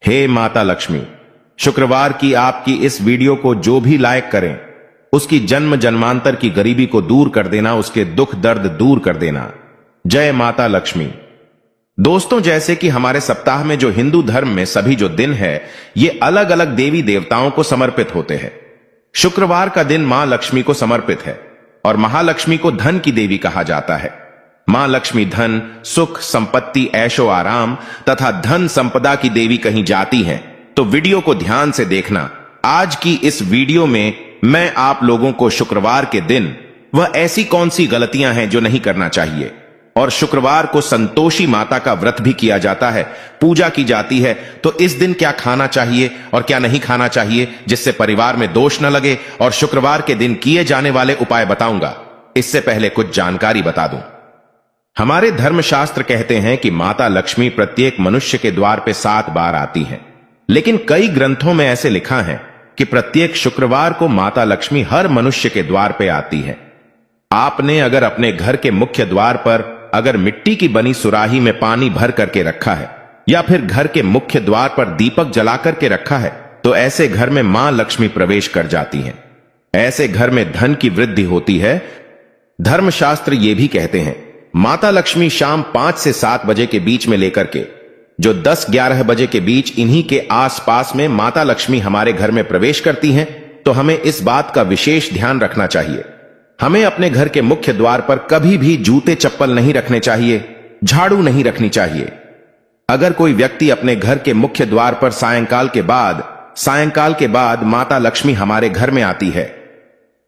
हे माता लक्ष्मी, शुक्रवार की आपकी इस वीडियो को जो भी लाइक करें, उसकी जन्म जन्मांतर की गरीबी को दूर कर देना, उसके दुख दर्द दूर कर देना। जय माता लक्ष्मी। दोस्तों, जैसे कि हमारे सप्ताह में जो हिंदू धर्म में सभी जो दिन है, ये अलग अलग देवी देवताओं को समर्पित होते हैं। शुक्रवार का दिन मां लक्ष्मी को समर्पित है और महालक्ष्मी को धन की देवी कहा जाता है। मां लक्ष्मी धन, सुख, संपत्ति, ऐशो आराम तथा धन संपदा की देवी कहीं जाती हैं तो वीडियो को ध्यान से देखना। आज की इस वीडियो में मैं आप लोगों को शुक्रवार के दिन वह ऐसी कौन सी गलतियां हैं जो नहीं करना चाहिए, और शुक्रवार को संतोषी माता का व्रत भी किया जाता है, पूजा की जाती है, तो इस दिन क्या खाना चाहिए और क्या नहीं खाना चाहिए जिससे परिवार में दोष न लगे, और शुक्रवार के दिन किए जाने वाले उपाय बताऊंगा। इससे पहले कुछ जानकारी बता दूं। हमारे धर्मशास्त्र कहते हैं कि माता लक्ष्मी प्रत्येक मनुष्य के द्वार पे 7 बार आती हैं, लेकिन कई ग्रंथों में ऐसे लिखा है कि प्रत्येक शुक्रवार को माता लक्ष्मी हर मनुष्य के द्वार पे आती है। आपने अगर अपने घर के मुख्य द्वार पर अगर मिट्टी की बनी सुराही में पानी भर करके रखा है या फिर घर के मुख्य द्वार पर दीपक जला करके रखा है, तो ऐसे घर में मां लक्ष्मी प्रवेश कर जाती हैं। ऐसे घर में धन की वृद्धि होती है। धर्मशास्त्र ये भी कहते हैं माता लक्ष्मी शाम 5 से 7 बजे के बीच में लेकर के जो 10-11 बजे के बीच इन्हीं के आसपास में माता लक्ष्मी हमारे घर में प्रवेश करती हैं, तो हमें इस बात का विशेष ध्यान रखना चाहिए। हमें अपने घर के मुख्य द्वार पर कभी भी जूते चप्पल नहीं रखने चाहिए, झाड़ू नहीं रखनी चाहिए। अगर कोई व्यक्ति अपने घर के मुख्य द्वार पर सायंकाल के बाद माता लक्ष्मी हमारे घर में आती है,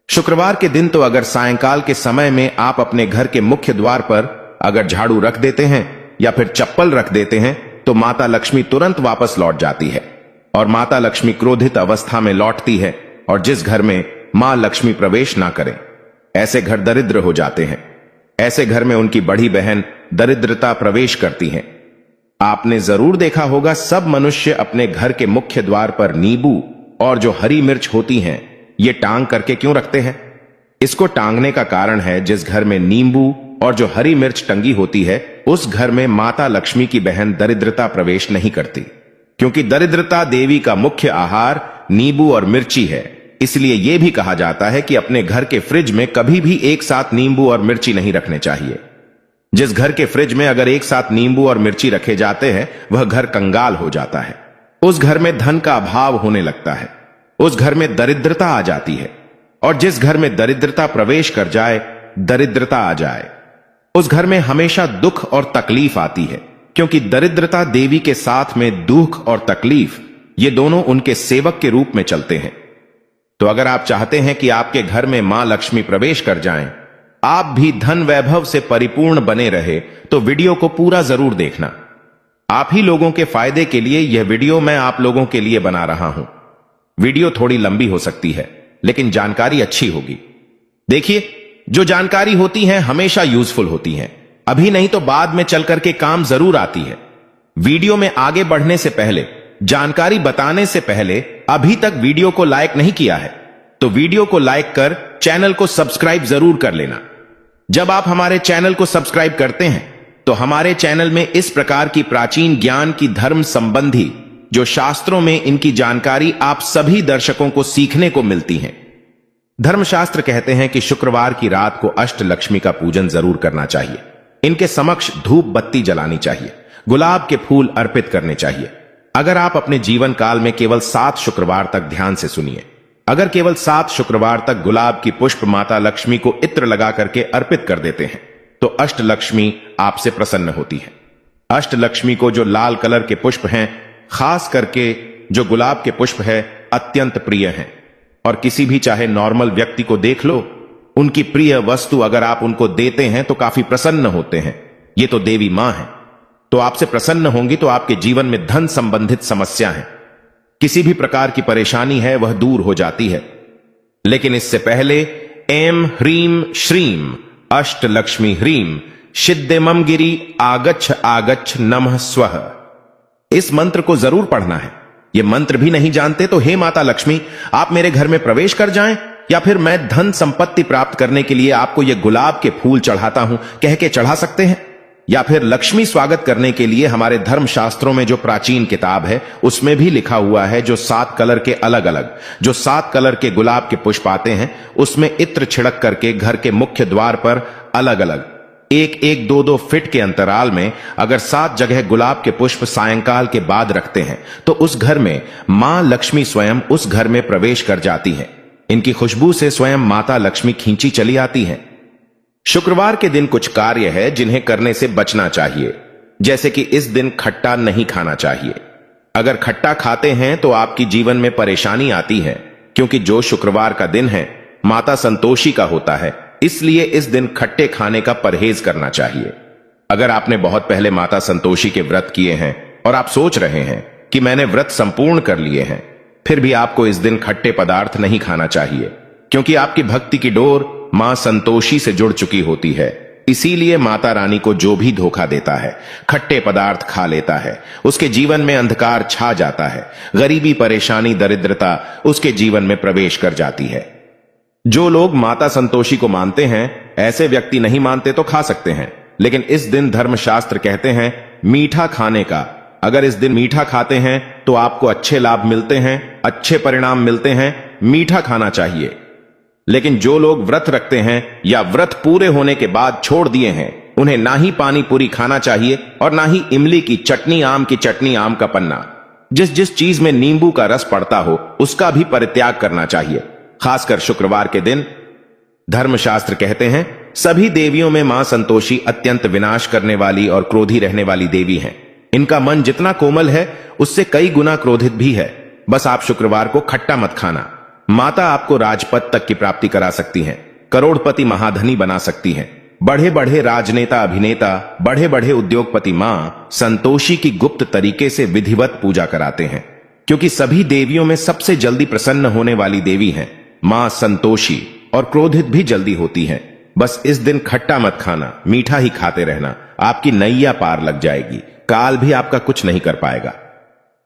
शुक्रवार के दिन, तो अगर सायंकाल के समय में आप अपने घर के मुख्य द्वार पर अगर झाड़ू रख देते हैं या फिर चप्पल रख देते हैं, तो माता लक्ष्मी तुरंत वापस लौट जाती है और माता लक्ष्मी क्रोधित अवस्था में लौटती है। और जिस घर में मां लक्ष्मी प्रवेश ना करें, ऐसे घर दरिद्र हो जाते हैं। ऐसे घर में उनकी बड़ी बहन दरिद्रता प्रवेश करती हैं। आपने जरूर देखा होगा, सब मनुष्य अपने घर के मुख्य द्वार पर नींबू और जो हरी मिर्च होती हैं, ये टांग करके क्यों रखते हैं? इसको टांगने का कारण है, जिस घर में नींबू और जो हरी मिर्च टंगी होती है, उस घर में माता लक्ष्मी की बहन दरिद्रता प्रवेश नहीं करती, क्योंकि दरिद्रता देवी का मुख्य आहार नींबू और मिर्ची है। इसलिए यह भी कहा जाता है कि अपने घर के फ्रिज में कभी भी एक साथ नींबू और मिर्ची नहीं रखने चाहिए। जिस घर के फ्रिज में अगर एक साथ नींबू और मिर्ची रखे जाते हैं, वह घर कंगाल हो जाता है। उस घर में धन का अभाव होने लगता है, उस घर में दरिद्रता आ जाती है। और जिस घर में दरिद्रता प्रवेश कर जाए, दरिद्रता आ जाए, उस घर में हमेशा दुख और तकलीफ आती है, क्योंकि दरिद्रता देवी के साथ में दुख और तकलीफ, ये दोनों उनके सेवक के रूप में चलते हैं। तो अगर आप चाहते हैं कि आपके घर में मां लक्ष्मी प्रवेश कर जाएं, आप भी धन वैभव से परिपूर्ण बने रहे, तो वीडियो को पूरा जरूर देखना। आप ही लोगों के फायदे के लिए यह वीडियो मैं आप लोगों के लिए बना रहा हूं। वीडियो थोड़ी लंबी हो सकती है, लेकिन जानकारी अच्छी होगी। देखिए, जो जानकारी होती है हमेशा यूजफुल होती है, अभी नहीं तो बाद में चल करके काम जरूर आती है। वीडियो में आगे बढ़ने से पहले, जानकारी बताने से पहले अभी तक वीडियो को लाइक नहीं किया है, तो वीडियो को लाइक कर चैनल को सब्सक्राइब जरूर कर लेना। जब आप हमारे चैनल को सब्सक्राइब करते हैं, तो हमारे चैनल में इस प्रकार की प्राचीन ज्ञान की धर्म संबंधी जो शास्त्रों में इनकी जानकारी आप सभी दर्शकों को सीखने को मिलती है। धर्मशास्त्र कहते हैं कि शुक्रवार की रात को अष्ट लक्ष्मी का पूजन जरूर करना चाहिए। इनके समक्ष धूप बत्ती जलानी चाहिए, गुलाब के फूल अर्पित करने चाहिए। अगर आप अपने जीवन काल में केवल 7 शुक्रवार तक, ध्यान से सुनिए, अगर केवल 7 शुक्रवार तक गुलाब की पुष्प माता लक्ष्मी को इत्र लगा करके अर्पित कर देते हैं, तो अष्ट लक्ष्मी आपसे प्रसन्न होती है। अष्ट लक्ष्मी को जो लाल कलर के पुष्प हैं, खास करके जो गुलाब के पुष्प है, अत्यंत प्रिय हैं। और किसी भी चाहे नॉर्मल व्यक्ति को देख लो, उनकी प्रिय वस्तु अगर आप उनको देते हैं तो काफी प्रसन्न होते हैं। ये तो देवी मां है, तो आपसे प्रसन्न होंगी, तो आपके जीवन में धन संबंधित समस्या है, किसी भी प्रकार की परेशानी है, वह दूर हो जाती है। लेकिन इससे पहले एम ह्रीम श्रीम अष्ट लक्ष्मी ह्रीम सिद्धिमम गिरी आगच्छ आगच्छ नमः स्वः, इस मंत्र को जरूर पढ़ना है। यह मंत्र भी नहीं जानते तो हे माता लक्ष्मी, आप मेरे घर में प्रवेश कर जाएं, या फिर मैं धन संपत्ति प्राप्त करने के लिए आपको यह गुलाब के फूल चढ़ाता हूं, कह के चढ़ा सकते हैं। या फिर लक्ष्मी स्वागत करने के लिए हमारे धर्म शास्त्रों में जो प्राचीन किताब है उसमें भी लिखा हुआ है, जो 7 कलर के अलग अलग जो 7 कलर के गुलाब के पुष्प आते हैं उसमें इत्र छिड़क करके घर के मुख्य द्वार पर अलग अलग 1-1, 2-2 फीट के अंतराल में अगर 7 जगह गुलाब के पुष्प सायंकाल के बाद रखते हैं तो उस घर में मां लक्ष्मी स्वयं उस घर में प्रवेश कर जाती है। इनकी खुशबू से स्वयं माता लक्ष्मी खींची चली आती है। शुक्रवार के दिन कुछ कार्य है जिन्हें करने से बचना चाहिए, जैसे कि इस दिन खट्टा नहीं खाना चाहिए। अगर खट्टा खाते हैं तो आपकी जीवन में परेशानी आती है, क्योंकि जो शुक्रवार का दिन है माता संतोषी का होता है, इसलिए इस दिन खट्टे खाने का परहेज करना चाहिए। अगर आपने बहुत पहले माता संतोषी के व्रत किए हैं और आप सोच रहे हैं कि मैंने व्रत संपूर्ण कर लिए हैं, फिर भी आपको इस दिन खट्टे पदार्थ नहीं खाना चाहिए, क्योंकि आपकी भक्ति की डोर मां संतोषी से जुड़ चुकी होती है। इसीलिए माता रानी को जो भी धोखा देता है, खट्टे पदार्थ खा लेता है, उसके जीवन में अंधकार छा जाता है, गरीबी, परेशानी, दरिद्रता उसके जीवन में प्रवेश कर जाती है। जो लोग माता संतोषी को मानते हैं, ऐसे व्यक्ति नहीं मानते तो खा सकते हैं, लेकिन इस दिन धर्मशास्त्र कहते हैं मीठा खाने का। अगर इस दिन मीठा खाते हैं तो आपको अच्छे लाभ मिलते हैं, अच्छे परिणाम मिलते हैं। मीठा खाना चाहिए। लेकिन जो लोग व्रत रखते हैं या व्रत पूरे होने के बाद छोड़ दिए हैं, उन्हें ना ही पानी पूरी खाना चाहिए और ना ही इमली की चटनी, आम की चटनी, आम का पन्ना, जिस जिस चीज में नींबू का रस पड़ता हो उसका भी परित्याग करना चाहिए। खासकर शुक्रवार के दिन धर्मशास्त्र कहते हैं सभी देवियों में मां संतोषी अत्यंत विनाश करने वाली और क्रोधी रहने वाली देवी हैं। इनका मन जितना कोमल है उससे कई गुना क्रोधित भी है। बस आप शुक्रवार को खट्टा मत खाना। माता आपको राजपद तक की प्राप्ति करा सकती हैं, करोड़पति महाधनी बना सकती हैं। बढ़े बढ़े राजनेता, अभिनेता, बढ़े बढ़े उद्योगपति मां संतोषी की गुप्त तरीके से विधिवत पूजा कराते हैं, क्योंकि सभी देवियों में सबसे जल्दी प्रसन्न होने वाली देवी हैं मां संतोषी, और क्रोधित भी जल्दी होती हैं। बस इस दिन खट्टा मत खाना, मीठा ही खाते रहना, आपकी नैया पार लग जाएगी, काल भी आपका कुछ नहीं कर पाएगा।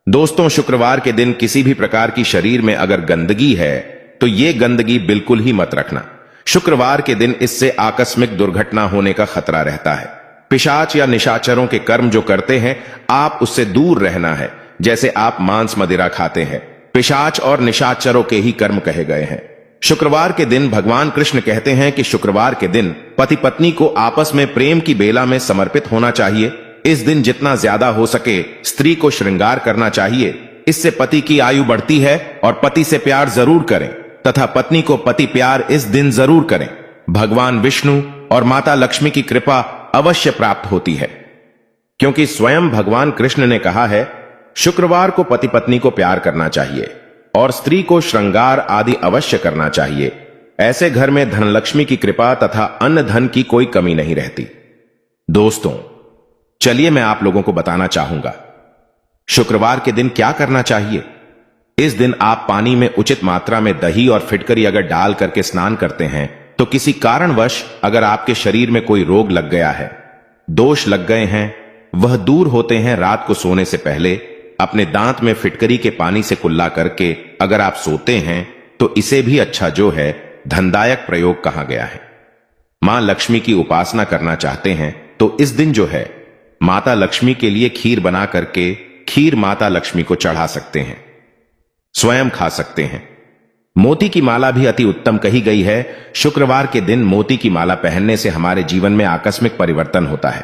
दोस्तों, शुक्रवार के दिन किसी भी प्रकार की शरीर में अगर गंदगी है तो ये गंदगी बिल्कुल ही मत रखना। शुक्रवार के दिन इससे आकस्मिक दुर्घटना होने का खतरा रहता है। पिशाच या निशाचरों के कर्म जो करते हैं, आप उससे दूर रहना है। जैसे आप मांस मदिरा खाते हैं, पिशाच और निशाचरों के ही कर्म कहे गए हैं। शुक्रवार के दिन भगवान कृष्ण कहते हैं कि शुक्रवार के दिन पति पत्नी को आपस में प्रेम की बेला में समर्पित होना चाहिए। इस दिन जितना ज्यादा हो सके स्त्री को श्रृंगार करना चाहिए। इससे पति की आयु बढ़ती है और पति से प्यार जरूर करें तथा पत्नी को पति प्यार इस दिन जरूर करें। भगवान विष्णु और माता लक्ष्मी की कृपा अवश्य प्राप्त होती है, क्योंकि स्वयं भगवान कृष्ण ने कहा है शुक्रवार को पति पत्नी को प्यार करना चाहिए और स्त्री को श्रृंगार आदि अवश्य करना चाहिए। ऐसे घर में धनलक्ष्मी की कृपा तथा अन्न धन की कोई कमी नहीं रहती। दोस्तों, चलिए मैं आप लोगों को बताना चाहूंगा शुक्रवार के दिन क्या करना चाहिए। इस दिन आप पानी में उचित मात्रा में दही और फिटकरी अगर डाल करके स्नान करते हैं तो किसी कारणवश अगर आपके शरीर में कोई रोग लग गया है, दोष लग गए हैं, वह दूर होते हैं। रात को सोने से पहले अपने दांत में फिटकरी के पानी से कुल्ला करके अगर आप सोते हैं तो इसे भी अच्छा जो है धनदायक प्रयोग कहा गया है। मां लक्ष्मी की उपासना करना चाहते हैं तो इस दिन जो है माता लक्ष्मी के लिए खीर बना करके खीर माता लक्ष्मी को चढ़ा सकते हैं, स्वयं खा सकते हैं। मोती की माला भी अति उत्तम कही गई है। शुक्रवार के दिन मोती की माला पहनने से हमारे जीवन में आकस्मिक परिवर्तन होता है।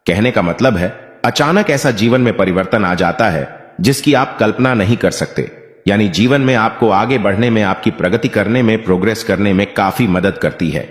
कहने का मतलब है अचानक ऐसा जीवन में परिवर्तन आ जाता है जिसकी आप कल्पना नहीं कर सकते। यानी जीवन में आपको आगे बढ़ने में, आपकी प्रगति करने में, प्रोग्रेस करने में काफी मदद करती है।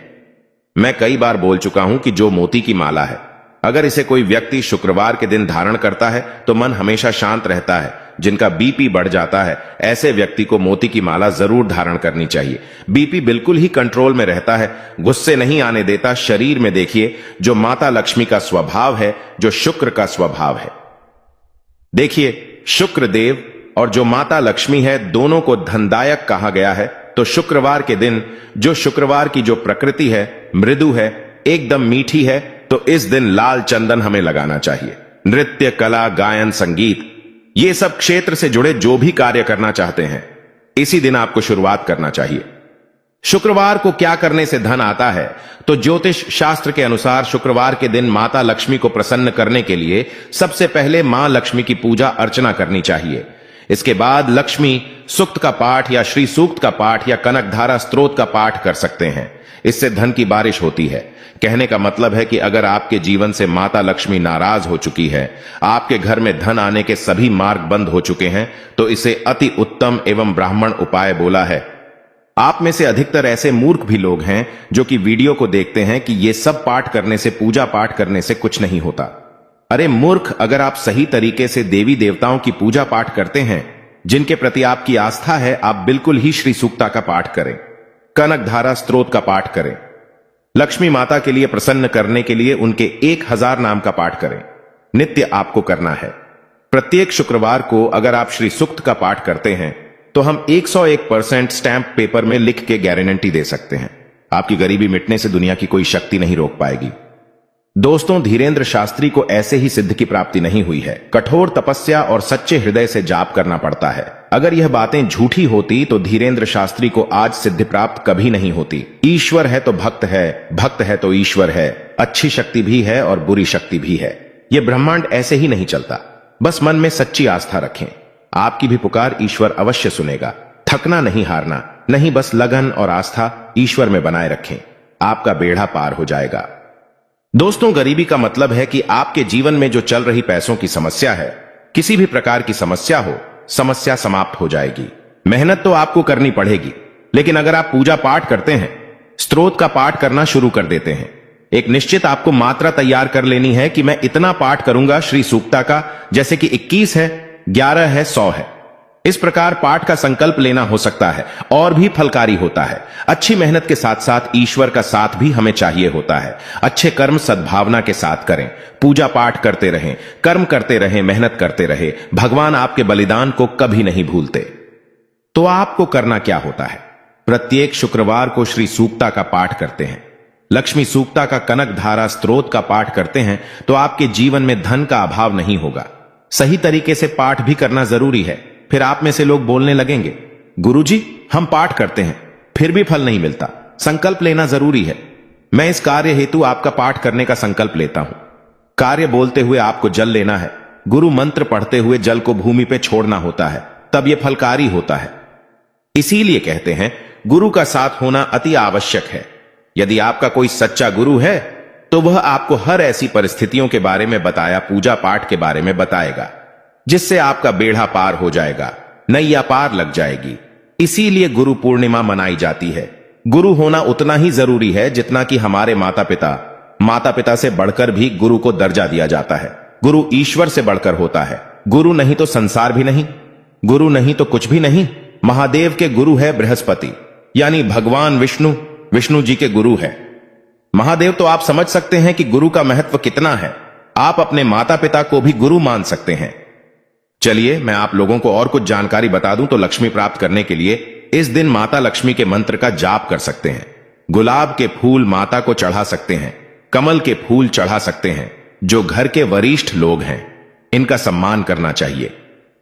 मैं कई बार बोल चुका हूं कि जो मोती की माला है, अगर इसे कोई व्यक्ति शुक्रवार के दिन धारण करता है तो मन हमेशा शांत रहता है। जिनका बीपी बढ़ जाता है, ऐसे व्यक्ति को मोती की माला जरूर धारण करनी चाहिए। बीपी बिल्कुल ही कंट्रोल में रहता है, गुस्से नहीं आने देता। शरीर में देखिए जो माता लक्ष्मी का स्वभाव है, जो शुक्र का स्वभाव है, देखिए शुक्र देव और जो माता लक्ष्मी है, दोनों को धनदायक कहा गया है। तो शुक्रवार के दिन जो शुक्रवार की जो प्रकृति है मृदु है, एकदम मीठी है, तो इस दिन लाल चंदन हमें लगाना चाहिए। नृत्य, कला, गायन, संगीत, ये सब क्षेत्र से जुड़े जो भी कार्य करना चाहते हैं, इसी दिन आपको शुरुआत करना चाहिए। शुक्रवार को क्या करने से धन आता है? तो ज्योतिष शास्त्र के अनुसार शुक्रवार के दिन माता लक्ष्मी को प्रसन्न करने के लिए सबसे पहले मां लक्ष्मी की पूजा अर्चना करनी चाहिए। इसके बाद लक्ष्मी सूक्त का पाठ या श्री सूक्त का पाठ या कनकधारा स्तोत्र का पाठ कर सकते हैं। इससे धन की बारिश होती है। कहने का मतलब है कि अगर आपके जीवन से माता लक्ष्मी नाराज हो चुकी है, आपके घर में धन आने के सभी मार्ग बंद हो चुके हैं, तो इसे अति उत्तम एवं ब्राह्मण उपाय बोला है। आप में से अधिकतर ऐसे मूर्ख भी लोग हैं जो कि वीडियो को देखते हैं कि ये सब पाठ करने से, पूजा पाठ करने से कुछ नहीं होता। अरे मूर्ख, अगर आप सही तरीके से देवी देवताओं की पूजा पाठ करते हैं, जिनके प्रति आपकी आस्था है, आप बिल्कुल ही श्री सूक्ता का पाठ करें, कनकधारा स्तोत्र का पाठ करें। लक्ष्मी माता के लिए प्रसन्न करने के लिए उनके 1000 नाम का पाठ करें। नित्य आपको करना है। प्रत्येक शुक्रवार को अगर आप श्री सूक्त का पाठ करते हैं तो हम 101% स्टैंप पेपर में लिख के गारंटी दे सकते हैं, आपकी गरीबी मिटने से दुनिया की कोई शक्ति नहीं रोक पाएगी। दोस्तों, धीरेन्द्र शास्त्री को ऐसे ही सिद्ध की प्राप्ति नहीं हुई है। कठोर तपस्या और सच्चे हृदय से जाप करना पड़ता है। अगर यह बातें झूठी होती तो धीरेन्द्र शास्त्री को आज सिद्धि प्राप्त कभी नहीं होती। ईश्वर है तो भक्त है, भक्त है तो ईश्वर है। अच्छी शक्ति भी है और बुरी शक्ति भी है। यह ब्रह्मांड ऐसे ही नहीं चलता। बस मन में सच्ची आस्था रखें, आपकी भी पुकार ईश्वर अवश्य सुनेगा। थकना नहीं, हारना नहीं, बस लगन और आस्था ईश्वर में बनाए रखें, आपका बेड़ा पार हो जाएगा। दोस्तों, गरीबी का मतलब है कि आपके जीवन में जो चल रही पैसों की समस्या है, किसी भी प्रकार की समस्या हो, समस्या समाप्त हो जाएगी। मेहनत तो आपको करनी पड़ेगी, लेकिन अगर आप पूजा पाठ करते हैं, स्तोत्र का पाठ करना शुरू कर देते हैं, एक निश्चित आपको मात्रा तैयार कर लेनी है कि मैं इतना पाठ करूंगा श्री सूक्ता का, जैसे कि 21 है, 11 है, 100 है। इस प्रकार पाठ का संकल्प लेना हो सकता है और भी फलकारी होता है। अच्छी मेहनत के साथ साथ ईश्वर का साथ भी हमें चाहिए होता है। अच्छे कर्म सद्भावना के साथ करें, पूजा पाठ करते रहें, कर्म करते रहें, मेहनत करते रहे। भगवान आपके बलिदान को कभी नहीं भूलते। तो आपको करना क्या होता है? प्रत्येक शुक्रवार को श्री सूक्ता का पाठ करते हैं, लक्ष्मी सूक्ता का कनकधारा स्तोत्र का पाठ करते हैं, तो आपके जीवन में धन का अभाव नहीं होगा। सही तरीके से पाठ भी करना जरूरी है। फिर आप में से लोग बोलने लगेंगे, गुरुजी हम पाठ करते हैं फिर भी फल नहीं मिलता। संकल्प लेना जरूरी है। मैं इस कार्य हेतु आपका पाठ करने का संकल्प लेता हूं। कार्य बोलते हुए आपको जल लेना है। गुरु मंत्र पढ़ते हुए जल को भूमि पे छोड़ना होता है, तब यह फलकारी होता है। इसीलिए कहते हैं गुरु का साथ होना अति आवश्यक है। यदि आपका कोई सच्चा गुरु है तो वह आपको हर ऐसी परिस्थितियों के बारे में बताया, पूजा पाठ के बारे में बताएगा, जिससे आपका बेड़ा पार हो जाएगा, नैया पार लग जाएगी। इसीलिए गुरु पूर्णिमा मनाई जाती है। गुरु होना उतना ही जरूरी है जितना कि हमारे माता पिता से बढ़कर भी गुरु को दर्जा दिया जाता है। गुरु ईश्वर से बढ़कर होता है। गुरु नहीं तो संसार भी नहीं, गुरु नहीं तो कुछ भी नहीं। महादेव के गुरु है बृहस्पति, यानी भगवान विष्णु जी के गुरु है महादेव। तो आप समझ सकते हैं कि गुरु का महत्व कितना है। आप अपने माता पिता को भी गुरु मान सकते हैं। चलिए मैं आप लोगों को और कुछ जानकारी बता दूं तो लक्ष्मी प्राप्त करने के लिए इस दिन माता लक्ष्मी के मंत्र का जाप कर सकते हैं। गुलाब के फूल माता को चढ़ा सकते हैं, कमल के फूल चढ़ा सकते हैं। जो घर के वरिष्ठ लोग हैं, इनका सम्मान करना चाहिए।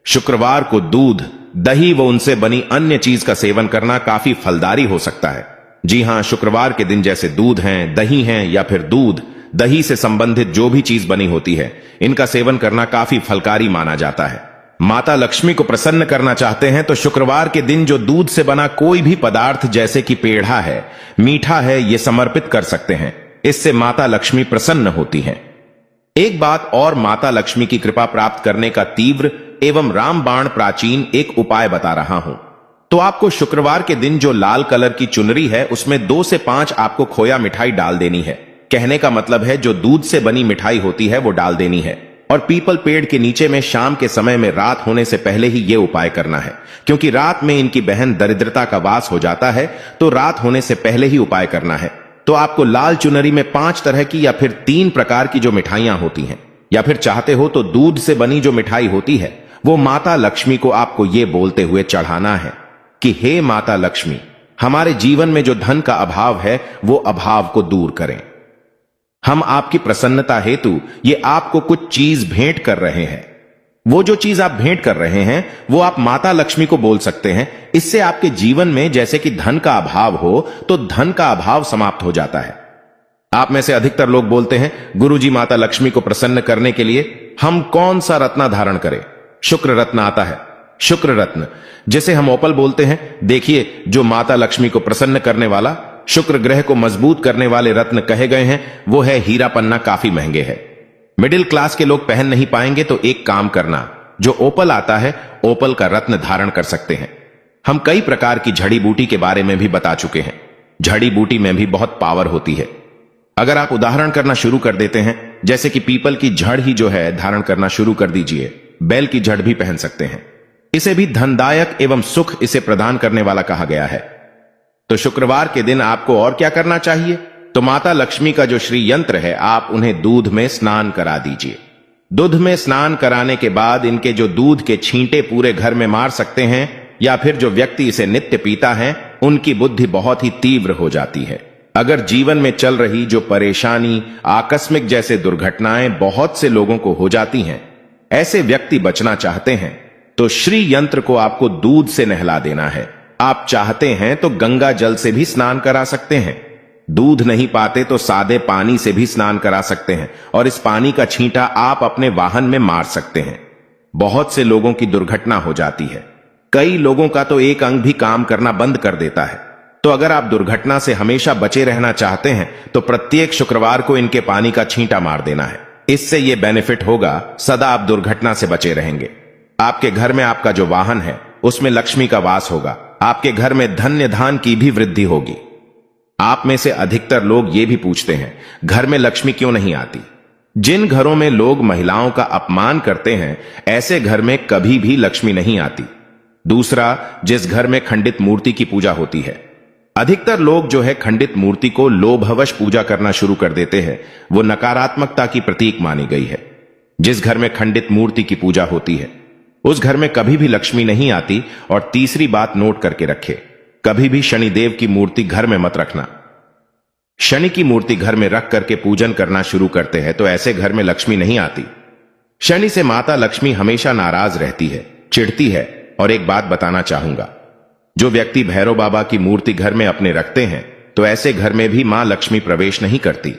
शुक्रवार को दूध, दही व उनसे बनी अन्य चीज का सेवन करना काफी फलदारी हो सकता है। जी हां, शुक्रवार के दिन जैसे दूध हैं, दही हैं या फिर दूध दही से संबंधित जो भी चीज बनी होती है, इनका सेवन करना काफी फलकारी माना जाता है। माता लक्ष्मी को प्रसन्न करना चाहते हैं तो शुक्रवार के दिन जो दूध से बना कोई भी पदार्थ जैसे कि पेढ़ा है, मीठा है, ये समर्पित कर सकते हैं। इससे माता लक्ष्मी प्रसन्न होती हैं। एक बात और, माता लक्ष्मी की कृपा प्राप्त करने का तीव्र एवं रामबाण प्राचीन एक उपाय बता रहा हूं। तो आपको शुक्रवार के दिन जो लाल कलर की चुनरी है, उसमें 2 से 5 आपको खोया मिठाई डाल देनी है। कहने का मतलब है जो दूध से बनी मिठाई होती है वो डाल देनी है। और पीपल पेड़ के नीचे में शाम के समय में रात होने से पहले ही ये उपाय करना है, क्योंकि रात में इनकी बहन दरिद्रता का वास हो जाता है, तो रात होने से पहले ही उपाय करना है। तो आपको लाल चुनरी में 5 तरह की या फिर 3 प्रकार की जो मिठाइयां होती हैं, या फिर चाहते हो तो दूध से बनी जो मिठाई होती है, वो माता लक्ष्मी को आपको ये बोलते हुए चढ़ाना है कि हे माता लक्ष्मी, हमारे जीवन में जो धन का अभाव है वो अभाव को दूर करें। हम आपकी प्रसन्नता हेतु ये आपको कुछ चीज भेंट कर रहे हैं। वो जो चीज आप भेंट कर रहे हैं वो आप माता लक्ष्मी को बोल सकते हैं। इससे आपके जीवन में जैसे कि धन का अभाव हो तो धन का अभाव समाप्त हो जाता है। आप में से अधिकतर लोग बोलते हैं, गुरुजी माता लक्ष्मी को प्रसन्न करने के लिए हम कौन सा रत्न धारण करें? शुक्र रत्न आता है, शुक्र रत्न जिसे हम ओपल बोलते हैं। देखिए, जो माता लक्ष्मी को प्रसन्न करने वाला, शुक्र ग्रह को मजबूत करने वाले रत्न कहे गए हैं वो है हीरा पन्ना। काफी महंगे हैं, मिडिल क्लास के लोग पहन नहीं पाएंगे। तो एक काम करना, जो ओपल आता है ओपल का रत्न धारण कर सकते हैं। हम कई प्रकार की जड़ी बूटी के बारे में भी बता चुके हैं। जड़ी बूटी में भी बहुत पावर होती है। अगर आप उदाहरण करना शुरू कर देते हैं, जैसे कि पीपल की जड़ ही जो है धारण करना शुरू कर दीजिए। बैल की जड़ भी पहन सकते हैं। इसे भी धनदायक एवं सुख इसे प्रदान करने वाला कहा गया है। तो शुक्रवार के दिन आपको और क्या करना चाहिए? तो माता लक्ष्मी का जो श्री यंत्र है, आप उन्हें दूध में स्नान करा दीजिए। दूध में स्नान कराने के बाद इनके जो दूध के छींटे पूरे घर में मार सकते हैं, या फिर जो व्यक्ति इसे नित्य पीता है उनकी बुद्धि बहुत ही तीव्र हो जाती है। अगर जीवन में चल रही जो परेशानी, आकस्मिक जैसे दुर्घटनाएं बहुत से लोगों को हो जाती हैं, ऐसे व्यक्ति बचना चाहते हैं तो श्री यंत्र को आपको दूध से नहला देना है। आप चाहते हैं तो गंगा जल से भी स्नान करा सकते हैं। दूध नहीं पाते तो सादे पानी से भी स्नान करा सकते हैं, और इस पानी का छींटा आप अपने वाहन में मार सकते हैं। बहुत से लोगों की दुर्घटना हो जाती है। कई लोगों का तो एक अंग भी काम करना बंद कर देता है। तो अगर आप दुर्घटना से हमेशा बचे रहना चाहते हैं तो प्रत्येक शुक्रवार को इनके पानी का छींटा मार देना है। इससे यह बेनिफिट होगा, सदा आप दुर्घटना से बचे रहेंगे। आपके घर में आपका जो वाहन है उसमें लक्ष्मी का वास होगा। आपके घर में धन्य धान की भी वृद्धि होगी। आप में से अधिकतर लोग ये भी पूछते हैं, घर में लक्ष्मी क्यों नहीं आती? जिन घरों में लोग महिलाओं का अपमान करते हैं, ऐसे घर में कभी भी लक्ष्मी नहीं आती। दूसरा, जिस घर में खंडित मूर्ति की पूजा होती है, अधिकतर लोग जो है खंडित मूर्ति को लोभवश पूजा करना शुरू कर देते हैं। वो नकारात्मकता की प्रतीक मानी गई है। जिस घर में खंडित मूर्ति की पूजा होती है उस घर में कभी भी लक्ष्मी नहीं आती। और तीसरी बात नोट करके रखे, कभी भी शनिदेव की मूर्ति घर में मत रखना। शनि की मूर्ति घर में रख करके पूजन करना शुरू करते हैं तो ऐसे घर में लक्ष्मी नहीं आती। शनि से माता लक्ष्मी हमेशा नाराज रहती है, चिढ़ती है। और एक बात बताना चाहूंगा, जो व्यक्ति भैरव बाबा की मूर्ति घर में अपने रखते हैं तो ऐसे घर में भी मां लक्ष्मी प्रवेश नहीं करती।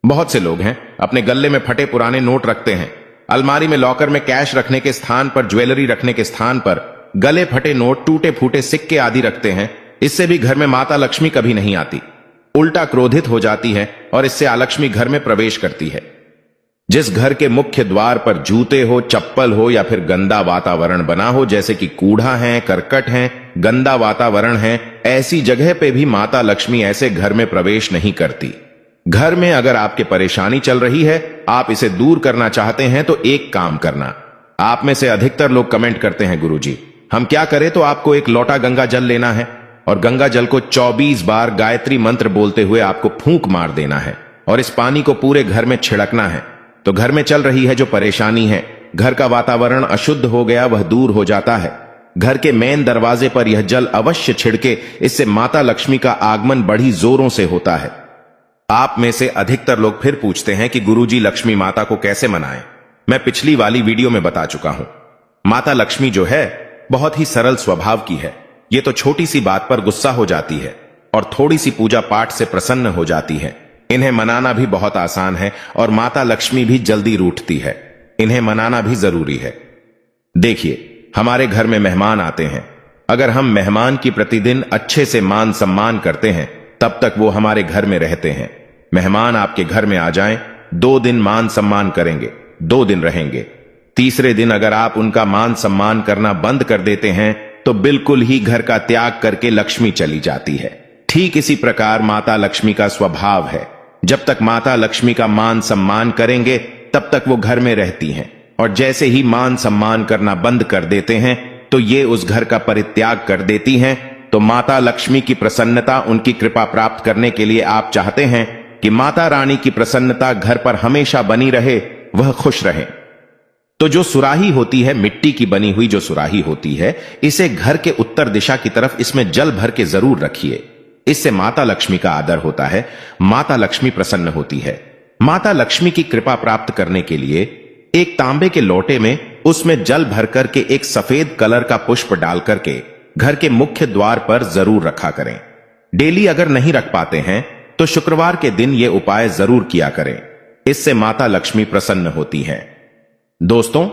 बहुत से लोग हैं अपने गले में फटे पुराने नोट रखते हैं, अलमारी में लॉकर में कैश रखने के स्थान पर, ज्वेलरी रखने के स्थान पर गले फटे नोट, टूटे फूटे सिक्के आदि रखते हैं। इससे भी घर में माता लक्ष्मी कभी नहीं आती, उल्टा क्रोधित हो जाती है और इससे अलक्ष्मी घर में प्रवेश करती है। जिस घर के मुख्य द्वार पर जूते हो, चप्पल हो या फिर गंदा वातावरण बना हो, जैसे कि कूड़ा है, करकट है, गंदा वातावरण है, ऐसी जगह पे भी माता लक्ष्मी ऐसे घर में प्रवेश नहीं करती। घर में अगर आपके परेशानी चल रही है, आप इसे दूर करना चाहते हैं तो एक काम करना। आप में से अधिकतर लोग कमेंट करते हैं, गुरुजी हम क्या करें? तो आपको एक लोटा गंगा जल लेना है और गंगा जल को 24 बार गायत्री मंत्र बोलते हुए आपको फूंक मार देना है और इस पानी को पूरे घर में छिड़कना है। तो घर में चल रही है जो परेशानी है, घर का वातावरण अशुद्ध हो गया, वह दूर हो जाता है। घर के मेन दरवाजे पर यह जल अवश्य छिड़के, इससे माता लक्ष्मी का आगमन बड़ी जोरों से होता है। आप में से अधिकतर लोग फिर पूछते हैं कि गुरुजी लक्ष्मी माता को कैसे मनाएं? मैं पिछली वाली वीडियो में बता चुका हूं। माता लक्ष्मी जो है बहुत ही सरल स्वभाव की है। ये तो छोटी सी बात पर गुस्सा हो जाती है और थोड़ी सी पूजा पाठ से प्रसन्न हो जाती है। इन्हें मनाना भी बहुत आसान है और माता लक्ष्मी भी जल्दी रूठती है। इन्हें मनाना भी जरूरी है। देखिए, हमारे घर में मेहमान आते हैं। अगर हम मेहमान की प्रतिदिन अच्छे से मान सम्मान करते हैं तब तक वो हमारे घर में रहते हैं। मेहमान आपके घर में आ जाएं, 2 दिन मान सम्मान करेंगे, 2 दिन रहेंगे। तीसरे दिन अगर आप उनका मान सम्मान करना बंद कर देते हैं तो बिल्कुल ही घर का त्याग करके लक्ष्मी चली जाती है। ठीक इसी प्रकार माता लक्ष्मी का स्वभाव है। जब तक माता लक्ष्मी का मान सम्मान करेंगे तब तक वो घर में रहती हैं, और जैसे ही मान सम्मान करना बंद कर देते हैं तो ये उस घर का परित्याग कर देती हैं। तो माता लक्ष्मी की प्रसन्नता, उनकी कृपा प्राप्त करने के लिए आप चाहते हैं कि माता रानी की प्रसन्नता घर पर हमेशा बनी रहे, वह खुश रहे। तो जो सुराही होती है, मिट्टी की बनी हुई जो सुराही होती है, इसे घर के उत्तर दिशा की तरफ इसमें जल भर के जरूर रखिए। इससे माता लक्ष्मी का आदर होता है, माता लक्ष्मी प्रसन्न होती है। माता लक्ष्मी की कृपा प्राप्त करने के लिए एक तांबे के लोटे में उसमें जल भर करके एक सफेद कलर का पुष्प डाल करके घर के मुख्य द्वार पर जरूर रखा करें। डेली अगर नहीं रख पाते हैं तो शुक्रवार के दिन ये उपाय जरूर किया करें। इससे माता लक्ष्मी प्रसन्न होती है। दोस्तों,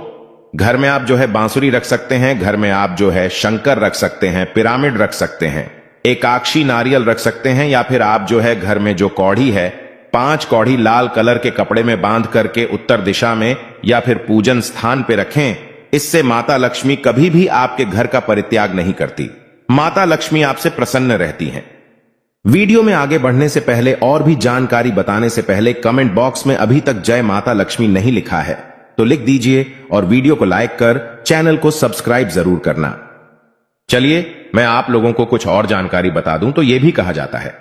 घर में आप जो है बांसुरी रख सकते हैं, घर में आप जो है शंकर रख सकते हैं, पिरामिड रख सकते हैं, एकाक्षी नारियल रख सकते हैं, या फिर आप जो है घर में जो कौड़ी है 5 कौड़ी लाल कलर के कपड़े में बांध करके उत्तर दिशा में या फिर पूजन स्थान पे रखें। इससे माता लक्ष्मी कभी भी आपके घर का परित्याग नहीं करती। माता लक्ष्मी आपसे प्रसन्न रहती हैं। वीडियो में आगे बढ़ने से पहले और भी जानकारी बताने से पहले कमेंट बॉक्स में अभी तक जय माता लक्ष्मी नहीं लिखा है तो लिख दीजिए और वीडियो को लाइक कर चैनल को सब्सक्राइब जरूर करना। चलिए मैं आप लोगों को कुछ और जानकारी बता दूं तो यह भी कहा जाता है,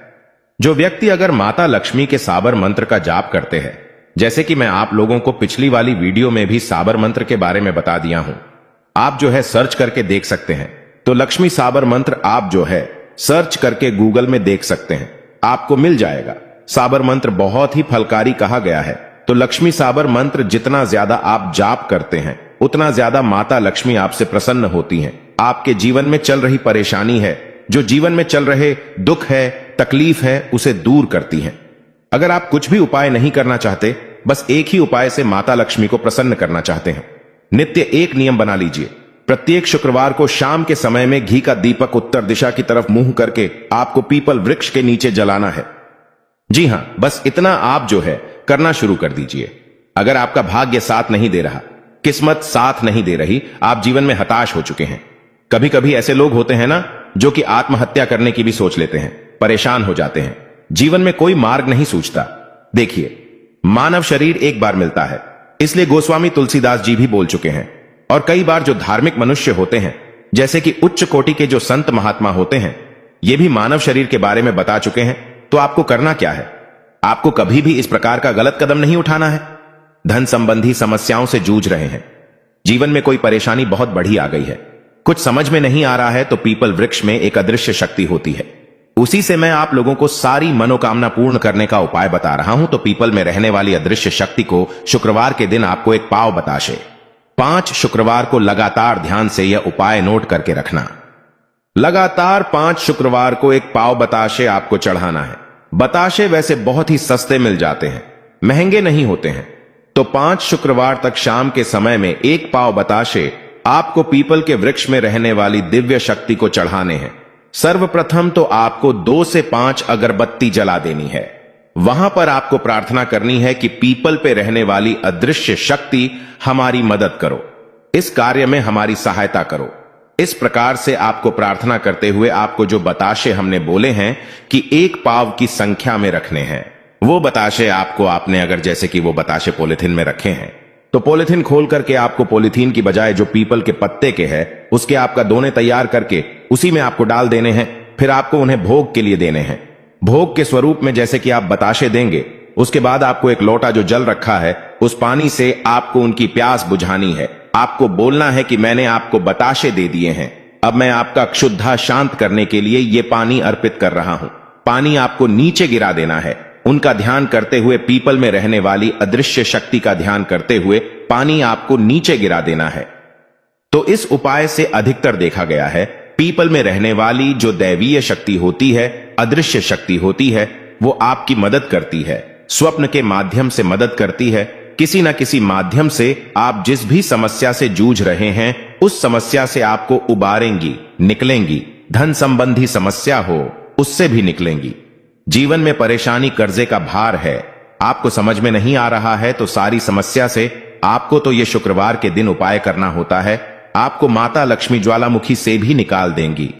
जो व्यक्ति अगर माता लक्ष्मी के साबर मंत्र का जाप करते हैं, जैसे कि मैं आप लोगों को पिछली वाली वीडियो में भी साबर मंत्र के बारे में बता दिया हूं, आप जो है सर्च करके देख सकते हैं। तो लक्ष्मी साबर मंत्र आप जो है सर्च करके गूगल में देख सकते हैं, आपको मिल जाएगा। साबर मंत्र बहुत ही फलकारी कहा गया है। तो लक्ष्मी साबर मंत्र जितना ज्यादा आप जाप करते हैं उतना ज्यादा माता लक्ष्मी आपसे प्रसन्न होती हैं। आपके जीवन में चल रही परेशानी है, जो जीवन में चल रहे दुख है, तकलीफ है, उसे दूर करती हैं। अगर आप कुछ भी उपाय नहीं करना चाहते, बस एक ही उपाय से माता लक्ष्मी को प्रसन्न करना चाहते हैं, नित्य एक नियम बना लीजिए। प्रत्येक शुक्रवार को शाम के समय में घी का दीपक उत्तर दिशा की तरफ मुंह करके आपको पीपल वृक्ष के नीचे जलाना है। जी हां, बस इतना आप जो है करना शुरू कर दीजिए। अगर आपका भाग्य साथ नहीं दे रहा, किस्मत साथ नहीं दे रही, आप जीवन में हताश हो चुके हैं। कभी कभी ऐसे लोग होते हैं ना जो कि आत्महत्या करने की भी सोच लेते हैं, परेशान हो जाते हैं, जीवन में कोई मार्ग नहीं सूझता। देखिए, मानव शरीर एक बार मिलता है, इसलिए गोस्वामी तुलसीदास जी भी बोल चुके हैं। और कई बार जो धार्मिक मनुष्य होते हैं, जैसे कि उच्च कोटि के जो संत महात्मा होते हैं, ये भी मानव शरीर के बारे में बता चुके हैं। तो आपको करना क्या है? आपको कभी भी इस प्रकार का गलत कदम नहीं उठाना है। धन संबंधी समस्याओं से जूझ रहे हैं, जीवन में कोई परेशानी बहुत बड़ी आ गई है, कुछ समझ में नहीं आ रहा है, तो पीपल वृक्ष में एक अदृश्य शक्ति होती है, उसी से मैं आप लोगों को सारी मनोकामना पूर्ण करने का उपाय बता रहा हूं। तो पीपल में रहने वाली अदृश्य शक्ति को शुक्रवार के दिन आपको एक पाव बताशे 5 शुक्रवार को लगातार ध्यान से यह उपाय नोट करके रखना। लगातार 5 शुक्रवार को एक पाव बताशे आपको चढ़ाना है। बताशे वैसे बहुत ही सस्ते मिल जाते हैं, महंगे नहीं होते हैं। तो 5 शुक्रवार तक शाम के समय में एक पाव बताशे आपको पीपल के वृक्ष में रहने वाली दिव्य शक्ति को चढ़ाने हैं। सर्वप्रथम तो आपको 2 से 5 अगरबत्ती जला देनी है। वहां पर आपको प्रार्थना करनी है कि पीपल पे रहने वाली अदृश्य शक्ति हमारी मदद करो, इस कार्य में हमारी सहायता करो। इस प्रकार से आपको प्रार्थना करते हुए आपको जो बताशे हमने बोले हैं कि एक पाव की संख्या में रखने हैं, वो बताशे आपको आपने अगर जैसे कि वो बताशे पॉलिथीन में रखे हैं, तो पॉलिथीन खोल करके आपको पॉलिथीन की बजाय जो पीपल के पत्ते के है उसके आपका दोने तैयार करके उसी में आपको डाल देने हैं। फिर आपको उन्हें भोग के लिए देने हैं। भोग के स्वरूप में जैसे कि आप बताशे देंगे, उसके बाद आपको एक लोटा जो जल रखा है उस पानी से आपको उनकी प्यास बुझानी है। आपको बोलना है कि मैंने आपको बताशे दे दिए हैं, अब मैं आपका क्षुधा शांत करने के लिए ये पानी अर्पित कर रहा हूं। पानी आपको नीचे गिरा देना है। उनका ध्यान करते हुए, पीपल में रहने वाली अदृश्य शक्ति का ध्यान करते हुए पानी आपको नीचे गिरा देना है। तो इस उपाय से अधिकतर देखा गया है, पीपल में रहने वाली जो दैवीय शक्ति होती है, अदृश्य शक्ति होती है, वो आपकी मदद करती है। स्वप्न के माध्यम से मदद करती है। किसी न किसी माध्यम से आप जिस भी समस्या से जूझ रहे हैं उस समस्या से आपको उबारेंगी, निकलेंगी। धन संबंधी समस्या हो उससे भी निकलेंगी। जीवन में परेशानी, कर्जे का भार है, आपको समझ में नहीं आ रहा है, तो सारी समस्या से आपको तो ये शुक्रवार के दिन उपाय करना होता है। आपको माता लक्ष्मी ज्वालामुखी से भी निकाल देंगी।